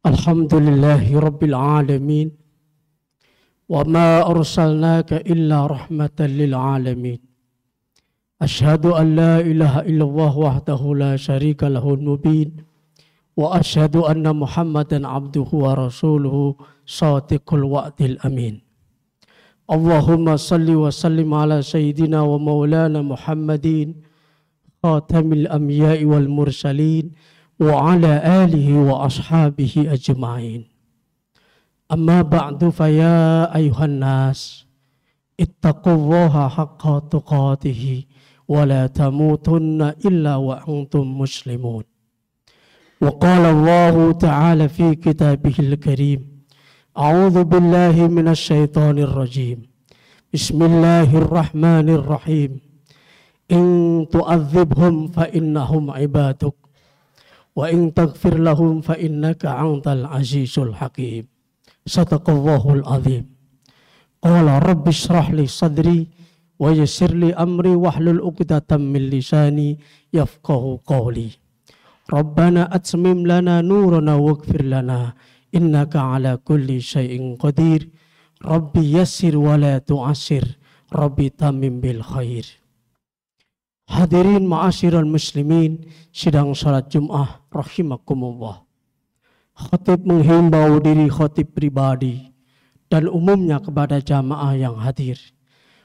Alhamdulillahi Rabbil Alamin. Wa ma arsalnaka illa rahmatan lil alamin. Ashhadu an la ilaha illallah wahdahu la syarika lahul mubin. Wa ashhadu anna Muhammadan abduhu wa rasuluhu shadiqul wa'dil amin. Allahumma salli wa sallim ala sayyidina wa maulana Muhammadin khatamil anbiya'i wal mursalin wa ala alihi wa ashabihi ajma'in. Amma ba'du faya ayuhan nas ittaqullaha haqqa tuqatihi wa la tamutunna illa wa antum muslimun. Wa qala Allah ta'ala fi kitabihil karim, a'udzu billahi minasy syaithanir rajim. Bismillahirrahmanirrahim. In tu'adzibhum fa innahum ibaduk wa in taghfir lahum fa innaka antal azizul hakim. Sadaqallahul azim. Qala rabbi shrah li sadri wa yassir li amri wahlul 'uqdatam min lisani yafqahu qawli. Rabbana atmim lana nurana waghfir lana innaka ala kulli syai'in qadir. Rabbi yassir wa la tu'assir. Rabbi tamim bil khair. Hadirin ma'asyiral muslimin, sidang salat Jum'ah rahimakumullah. Khatib menghimbau diri khatib pribadi dan umumnya kepada jamaah yang hadir.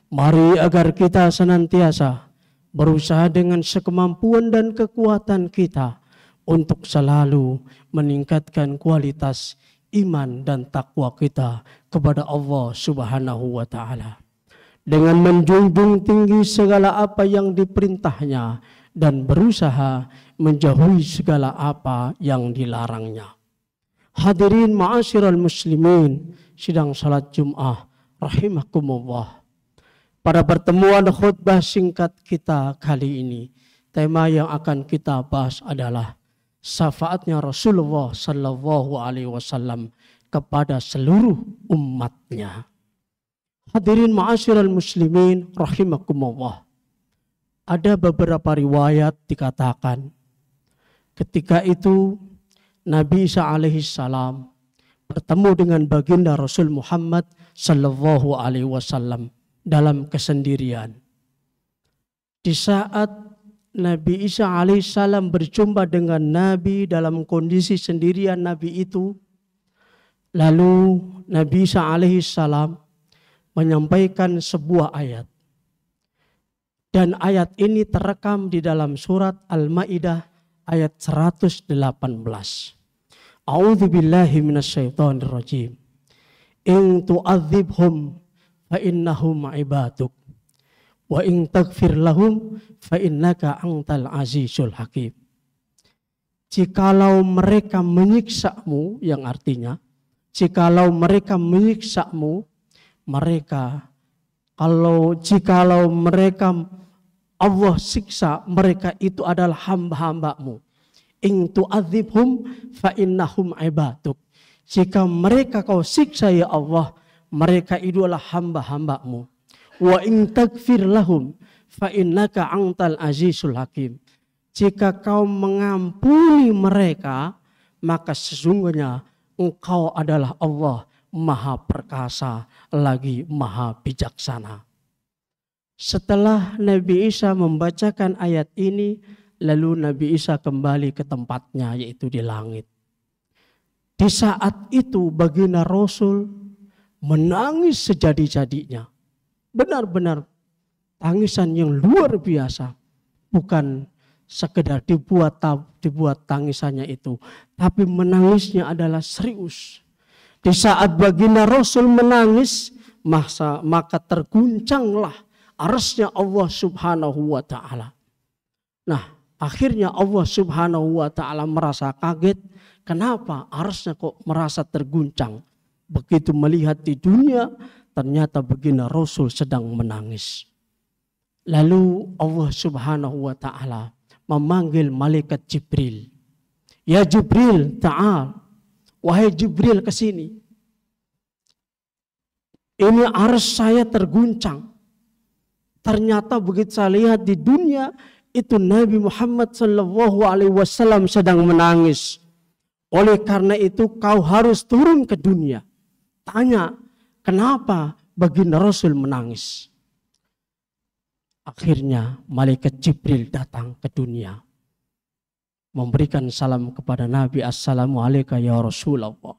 Mari agar kita senantiasa berusaha dengan sekemampuan dan kekuatan kita untuk selalu meningkatkan kualitas iman dan takwa kita kepada Allah Subhanahu wa ta'ala. Dengan menjunjung tinggi segala apa yang diperintahnya dan berusaha menjauhi segala apa yang dilarangnya. Hadirin ma'asyiral muslimin, sidang salat Jum'ah rahimakumullah. Pada pertemuan khutbah singkat kita kali ini, tema yang akan kita bahas adalah syafaatnya Rasulullah sallallahu alaihi wasallam kepada seluruh umatnya. Hadirin ma'asyiral muslimin rahimakumullah. Ada beberapa riwayat dikatakan ketika itu Nabi Isa alaihi salam bertemu dengan baginda Rasul Muhammad sallallahu alaihi wasallam dalam kesendirian. Di saat Nabi Isa alaihi salam berjumpa dengan Nabi dalam kondisi sendirian Nabi itu, lalu Nabi Isa alaihi salam menyampaikan sebuah ayat. Dan ayat ini terekam di dalam surat Al-Maidah ayat 118. A'udzu billahi minasyaitonir rajim. In tu'adzibhum fa innahum ibaduk wa in taghfir lahum fa innaka antal azizul hakim. Jikalau mereka menyiksamu, yang artinya jikalau mereka menyiksamu, jikalau mereka Allah siksa, mereka itu adalah hamba-hambamu. In tu'adzibhum fa innahum ibaduk. Jika mereka kau siksa ya Allah, mereka itu adalah hamba-hambamu. Wa in taghfir lahum fa innaka antal azizul hakim. Jika kau mengampuni mereka, maka sesungguhnya engkau adalah Allah Maha perkasa lagi maha bijaksana. Setelah Nabi Isa membacakan ayat ini, lalu Nabi Isa kembali ke tempatnya, yaitu di langit. Di saat itu baginda Rasul menangis sejadi-jadinya. Benar-benar tangisan yang luar biasa. Bukan sekedar dibuat tangisannya itu, tapi menangisnya adalah serius. Di saat baginda Rasul menangis, maka terguncanglah arsy-Nya Allah Subhanahu wa ta'ala. Nah, akhirnya Allah Subhanahu wa ta'ala merasa kaget. Kenapa arsy-Nya kok merasa terguncang? Begitu melihat di dunia, ternyata baginda Rasul sedang menangis. Lalu Allah Subhanahu wa ta'ala memanggil malaikat Jibril. Ya Jibril, ta'al. Wahai Jibril, ke sini. Ini arsy saya terguncang. Ternyata begitu saya lihat di dunia, itu Nabi Muhammad SAW sedang menangis. Oleh karena itu kau harus turun ke dunia. Tanya, kenapa baginda Rasul menangis? Akhirnya malaikat Jibril datang ke dunia. Memberikan salam kepada Nabi, Assalamualaikum ya Rasulullah.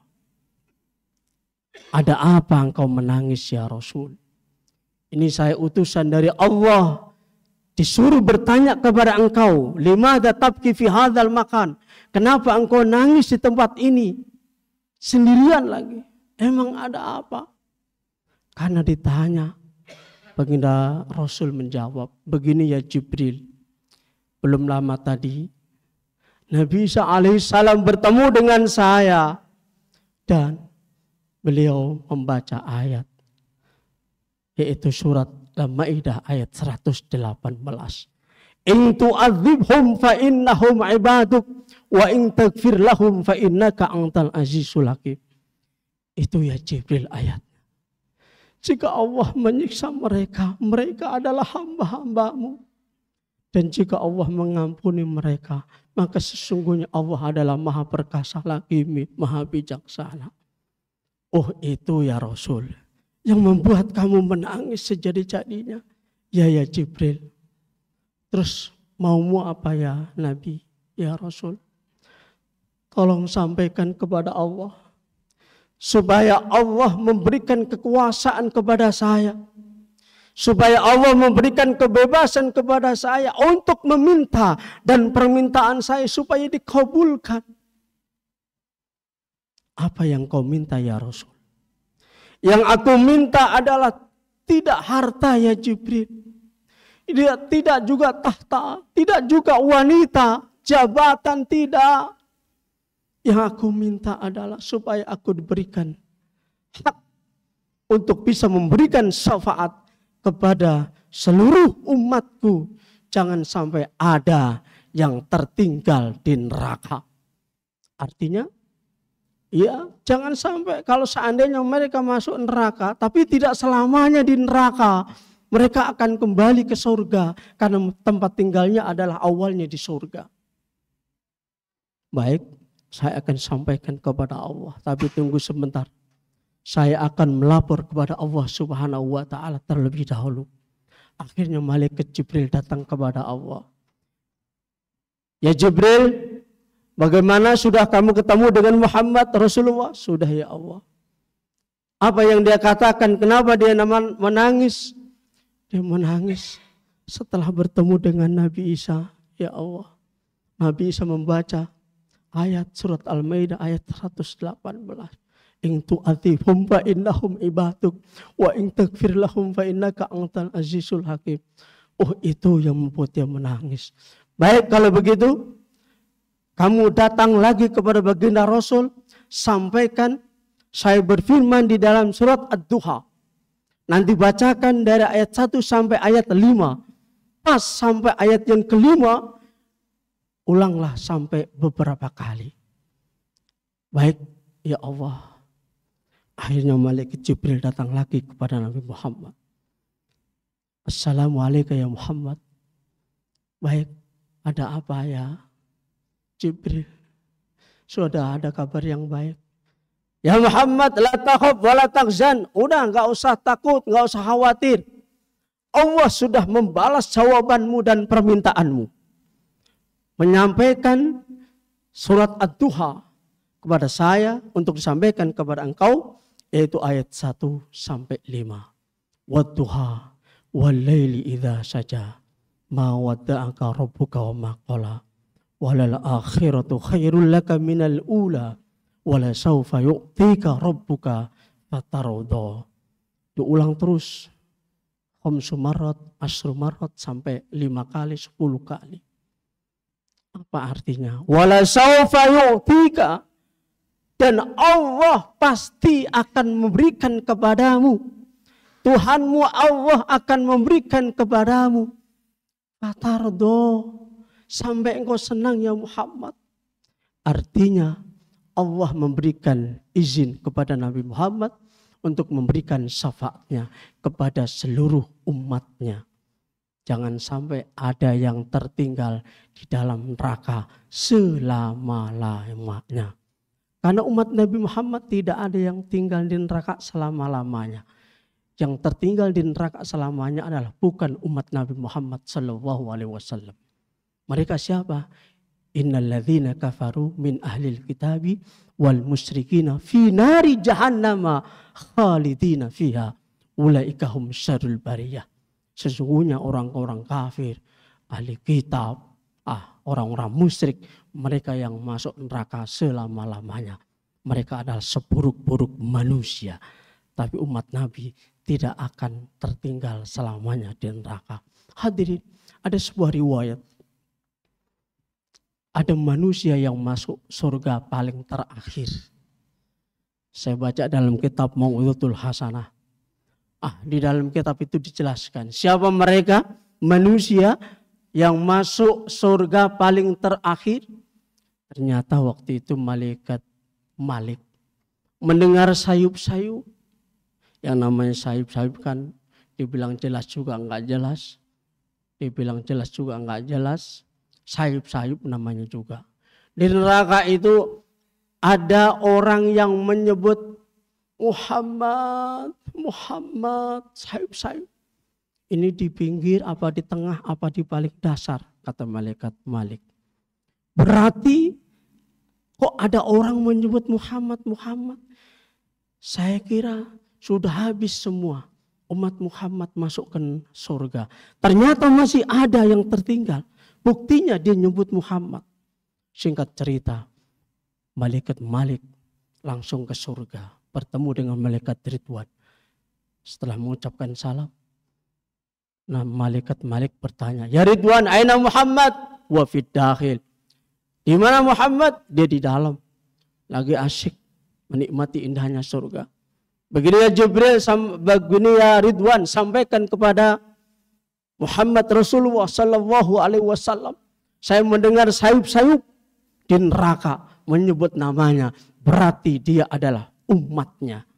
Ada apa engkau menangis ya Rasul? Ini saya utusan dari Allah. Disuruh bertanya kepada engkau. Limadha tabki fi hadzal makan. Kenapa engkau nangis di tempat ini? Sendirian lagi. Emang ada apa? Karena ditanya. Baginda Rasul menjawab. Begini ya Jibril. Belum lama tadi. Nabi Isa alaihissalam bertemu dengan saya. Dan beliau membaca ayat. Yaitu surat Al-Ma'idah ayat 118. In tu'adzibhum fa innahum ibaduk wa in taghfir lahum fa innaka antal azizul hakim. Itu ya Jibril ayat. Jika Allah menyiksa mereka, mereka adalah hamba-hambamu. Dan jika Allah mengampuni mereka, maka sesungguhnya Allah adalah maha perkasa lagi, maha bijaksana. Oh itu ya Rasul. Yang membuat kamu menangis sejadi-jadinya. Ya Jibril. Terus maumu apa ya Nabi, ya Rasul? Tolong sampaikan kepada Allah. Supaya Allah memberikan kekuasaan kepada saya. Supaya Allah memberikan kebebasan kepada saya untuk meminta. Dan permintaan saya supaya dikabulkan. Apa yang kau minta ya Rasul? Yang aku minta adalah tidak harta ya Jibril. Tidak juga tahta. Tidak juga wanita. Jabatan tidak. Yang aku minta adalah supaya aku diberikan hak untuk bisa memberikan syafaat kepada seluruh umatku. Jangan sampai ada yang tertinggal di neraka. Artinya, ya jangan sampai kalau seandainya mereka masuk neraka, tapi tidak selamanya di neraka. Mereka akan kembali ke surga karena tempat tinggalnya adalah awalnya di surga. Baik. Saya akan sampaikan kepada Allah. Tapi tunggu sebentar. Saya akan melapor kepada Allah subhanahu wa ta'ala terlebih dahulu. Akhirnya malaikat Jibril datang kepada Allah. Ya Jibril, bagaimana sudah kamu ketemu dengan Muhammad Rasulullah? Sudah ya Allah. Apa yang dia katakan? Kenapa dia menangis? Dia menangis setelah bertemu dengan Nabi Isa. Ya Allah. Nabi Isa membaca ayat surat Al-Maidah ayat 118. In tu'adzibhum fa innahum ibaduk wa in taghfir lahum fa innaka antal azizul hakim. Oh itu yang membuat dia menangis. Baik kalau begitu, kamu datang lagi kepada baginda Rasul, sampaikan saya berfirman di dalam surat Ad-Duha. Nanti bacakan dari ayat 1 sampai ayat 5. Pas sampai ayat yang kelima, ulanglah sampai beberapa kali. Baik, ya Allah. Akhirnya malaikat Jibril datang lagi kepada Nabi Muhammad. Assalamualaikum ya Muhammad. Baik, ada apa ya Jibril? Sudah ada kabar yang baik. Ya Muhammad, la takhaf wa la tahzan. Udah, enggak usah takut, enggak usah khawatir. Allah sudah membalas jawabanmu dan permintaanmu. Menyampaikan surat Ad-Duha kepada saya untuk disampaikan kepada engkau, yaitu ayat 1 sampai 5. Wad-duha wal-laili idza saja ma wadda'aka rabbuka wa ma qala walal akhiratu khairul laka minal ula wala sawfa yu'tika rabbuka fatarudha. Diulang terus 5 marrat, 10 marrat sampai 5 kali, 10 kali. Apa artinya? Wala sawfa yu'tika, dan Allah pasti akan memberikan kepadamu. Tuhanmu Allah akan memberikan kepadamu. Fatardo, sampai engkau senang ya Muhammad. Artinya Allah memberikan izin kepada Nabi Muhammad untuk memberikan syafaatnya kepada seluruh umatnya. Jangan sampai ada yang tertinggal di dalam neraka selama-lamanya. Karena umat Nabi Muhammad tidak ada yang tinggal di neraka selama-lamanya. Yang tertinggal di neraka selamanya adalah bukan umat Nabi Muhammad sallallahu alaihi wasallam. Mereka siapa? Innalladzina kafaru min ahlil kitabi wal musyrikina fi nari jahannama khalidina fiha ulaika hum syarrul bariyah. Sesungguhnya orang-orang kafir, ahli kitab, orang-orang musyrik, mereka yang masuk neraka selama-lamanya. Mereka adalah seburuk-buruk manusia. Tapi umat Nabi tidak akan tertinggal selamanya di neraka. Hadirin, ada sebuah riwayat. Ada manusia yang masuk surga paling terakhir. Saya baca dalam kitab Mau'izatul Hasanah. Di dalam kitab itu dijelaskan siapa mereka manusia yang masuk surga paling terakhir. Ternyata waktu itu malaikat Malik mendengar sayup-sayup. Yang namanya sayup-sayup kan dibilang jelas juga enggak jelas. Dibilang jelas juga enggak jelas. Sayup-sayup namanya juga. Di neraka itu ada orang yang menyebut Muhammad, Muhammad, sayup-sayup. Ini di pinggir, apa di tengah, apa di balik dasar, kata malaikat Malik. Berarti kok ada orang menyebut Muhammad, Muhammad? Saya kira sudah habis semua umat Muhammad masuk ke surga. Ternyata masih ada yang tertinggal. Buktinya dia nyebut Muhammad. Singkat cerita, malaikat Malik langsung ke surga. Bertemu dengan malaikat Ridwan. Setelah mengucapkan salam, nah malaikat Malik bertanya, "Ya Ridwan, aina Muhammad?" Wa fid dakhil. Di mana Muhammad? Dia di dalam. Lagi asyik menikmati indahnya surga. Begini ya Jibril, begini ya Ridwan, sampaikan kepada Muhammad Rasulullah sallallahu alaihi wasallam. Saya mendengar sayup-sayup di neraka menyebut namanya. Berarti dia adalah umatnya.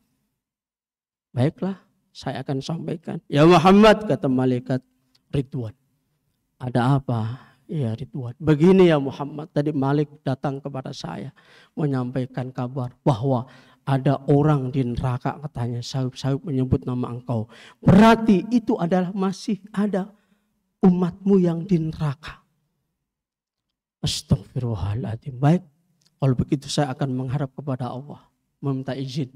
Baiklah, saya akan sampaikan. Ya Muhammad, kata malaikat Ridwan. Ada apa? Ya Ridwan. Begini ya Muhammad, tadi Malik datang kepada saya menyampaikan kabar bahwa ada orang di neraka, katanya sayup-sayup menyebut nama engkau. Berarti itu adalah masih ada umatmu yang di neraka. Astagfirullahaladzim. Baik, kalau begitu saya akan menghadap kepada Allah, meminta izin.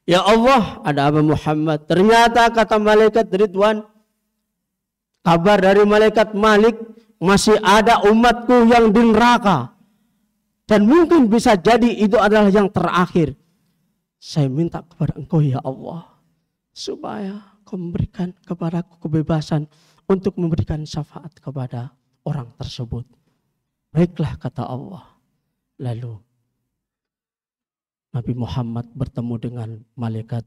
Ya Allah, ada apa Muhammad? Ternyata kata malaikat Ridwan, kabar dari malaikat Malik, masih ada umatku yang di neraka. Dan mungkin bisa jadi itu adalah yang terakhir. Saya minta kepada engkau ya Allah, supaya kau memberikan kepadaku kebebasan untuk memberikan syafaat kepada orang tersebut. Baiklah, kata Allah. Lalu Nabi Muhammad bertemu dengan malaikat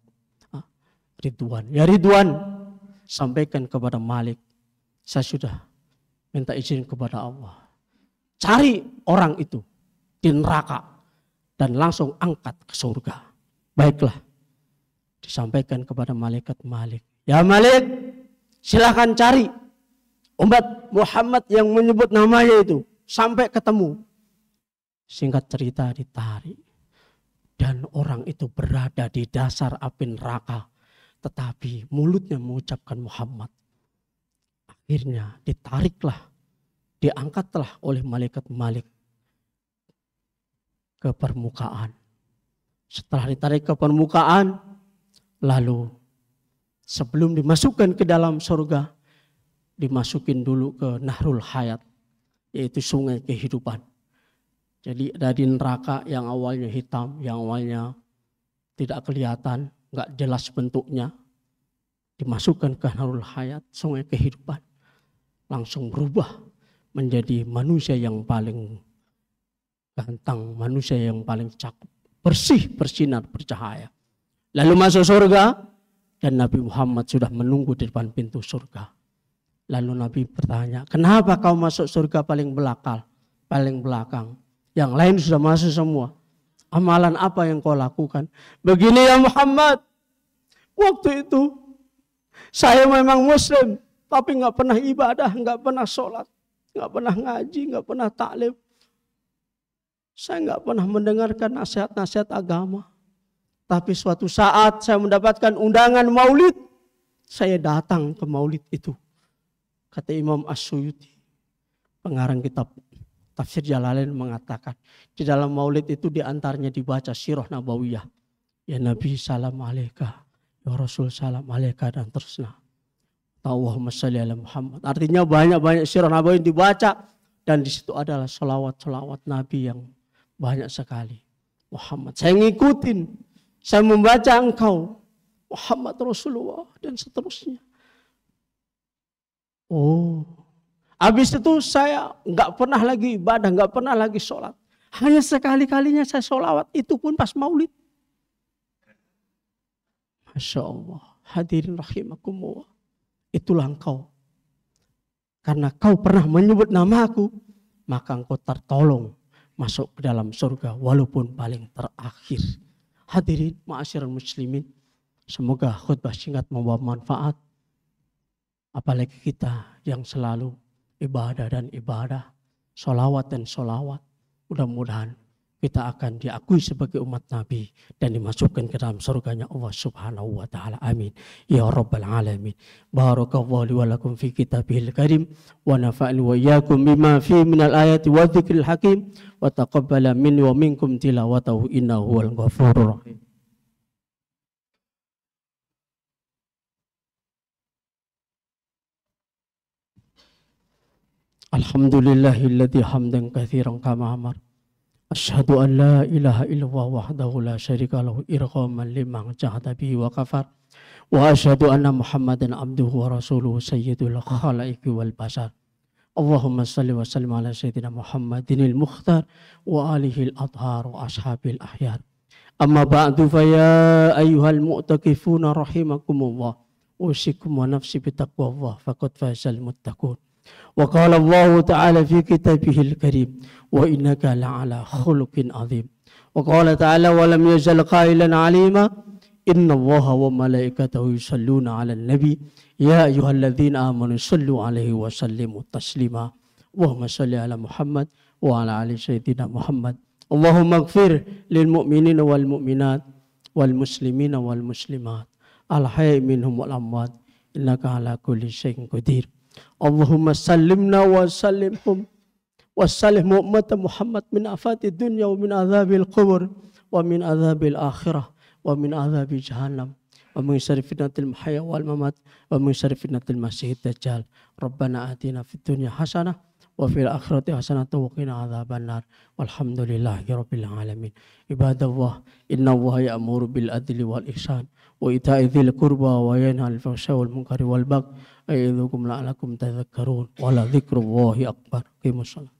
Ridwan. Ya Ridwan, sampaikan kepada Malik, saya sudah minta izin kepada Allah. Cari orang itu di neraka dan langsung angkat ke surga. Baiklah, disampaikan kepada malaikat Malik. Ya Malik, silakan cari umat Muhammad yang menyebut namanya itu sampai ketemu. Singkat cerita ditarik. Dan orang itu berada di dasar api neraka. Tetapi mulutnya mengucapkan Muhammad. Akhirnya ditariklah, diangkatlah oleh malaikat Malik ke permukaan. Setelah ditarik ke permukaan, lalu sebelum dimasukkan ke dalam surga, dimasukin dulu ke Nahrul Hayat, yaitu sungai kehidupan. Jadi dari neraka yang awalnya hitam, yang awalnya tidak kelihatan, nggak jelas bentuknya, dimasukkan ke Nahrul Hayat, sungai kehidupan, langsung berubah menjadi manusia yang paling ganteng, manusia yang paling cakep, bersih, bersinar, bercahaya. Lalu masuk surga dan Nabi Muhammad sudah menunggu di depan pintu surga. Lalu Nabi bertanya, kenapa kau masuk surga paling belakang? Yang lain sudah masuk semua. Amalan apa yang kau lakukan? Begini ya Muhammad, waktu itu saya memang muslim, tapi nggak pernah ibadah, nggak pernah sholat, nggak pernah ngaji, nggak pernah taklim. Saya nggak pernah mendengarkan nasihat-nasihat agama. Tapi suatu saat saya mendapatkan undangan maulid. Saya datang ke maulid itu. Kata Imam As-Suyuti, pengarang kitab Tafsir Jalalain mengatakan, di dalam maulid itu diantaranya dibaca sirah nabawiyah. Ya Nabi salam alaika, ya Rasul salam alaika, dan terusnya. Allahumma sholli ala Muhammad. Artinya banyak-banyak sirah nabawiyah dibaca. Dan di situ adalah sholawat-sholawat Nabi yang banyak sekali. Muhammad, saya ngikutin. Saya membaca engkau. Muhammad Rasulullah dan seterusnya. Oh, habis itu saya nggak pernah lagi ibadah, nggak pernah lagi sholat. Hanya sekali-kalinya saya sholawat, itu pun pas maulid. Masya Allah, hadirin rahimakumullah. Itulah engkau. Karena kau pernah menyebut namaku, maka engkau tertolong masuk ke dalam surga walaupun paling terakhir. Hadirin ma'asyiral muslimin, semoga khutbah singkat membawa manfaat. Apalagi kita yang selalu ibadah dan ibadah, sholawat dan sholawat. Mudah-mudahan kita akan diakui sebagai umat Nabi dan dimasukkan ke dalam surganya Allah Subhanahu wa taala. Amin ya rabbal alamin. Barakallahu li wa lakum fi kitabihil karim wa nafa'ani wa iyyakum bima fi minal ayati wa dzikril hakim wa taqabbala minni wa minkum tilawatahu innahu huwal ghafurur rahim. Alhamdulillahilladzi hamdan katsiran kama amar. Asyhadu an la ilaha illallah wahdahu la syarika lahu irghaman liman jahada bihi wa kafar. Wa asyhadu anna Muhammadan abduhu wa rasuluhu sayyidul khalaiqi wal bashar. Allahumma salli wa sallim ala sayyidina Muhammadinil mukhtar wa alihi al-adhar wa ashabil ahyar. Amma ba'du fa ya ayyuhal mu'takifuna rahimakumullah. Usikum wa nafsi bitaqwallah faqad fazal muttaqun. Wa qala Allah ta'ala fi kitabihil karim wa innaka la'ala khuluqin azim. Wa qala ta'ala wa lam yazal qailan alima inna Allaha wa malaikatahu yusalluna 'alan nabi ya ayyuhalladzina amanu sallu 'alaihi wa sallimu taslima. Allahumma shalli ala Muhammad wa ala ali sayyidina Muhammad. Allahumma ighfir lil mu'minina wal mu'minat wal muslimina wal muslimat al hayy minhum wal amwat innaka ala kulli syai'in qadir. Allahumma sallimna wa sallimhum wa sallim ummata Muhammad min afati dunya wa min azabil qubur wa min azabil akhirah wa min azabil jahannam wa min syarri fitnatil mahya wal mamat wa min syarri fitnatil masiihid dajjal. Rabbana atina fid dunya hasanah wa fil akhirati hasanah wa qina adzabannar. Walhamdulillahi rabbil alamin. Ibadallah, innallaha ya'muru bil adli wal ihsan wa ita'i dzil qurba wa yanha 'anil fahsya'i wal munkari wal baghi. Ayyidhukum la'alakum tadhakkarun wa la dzikrullahi akbar. Qimus shalah.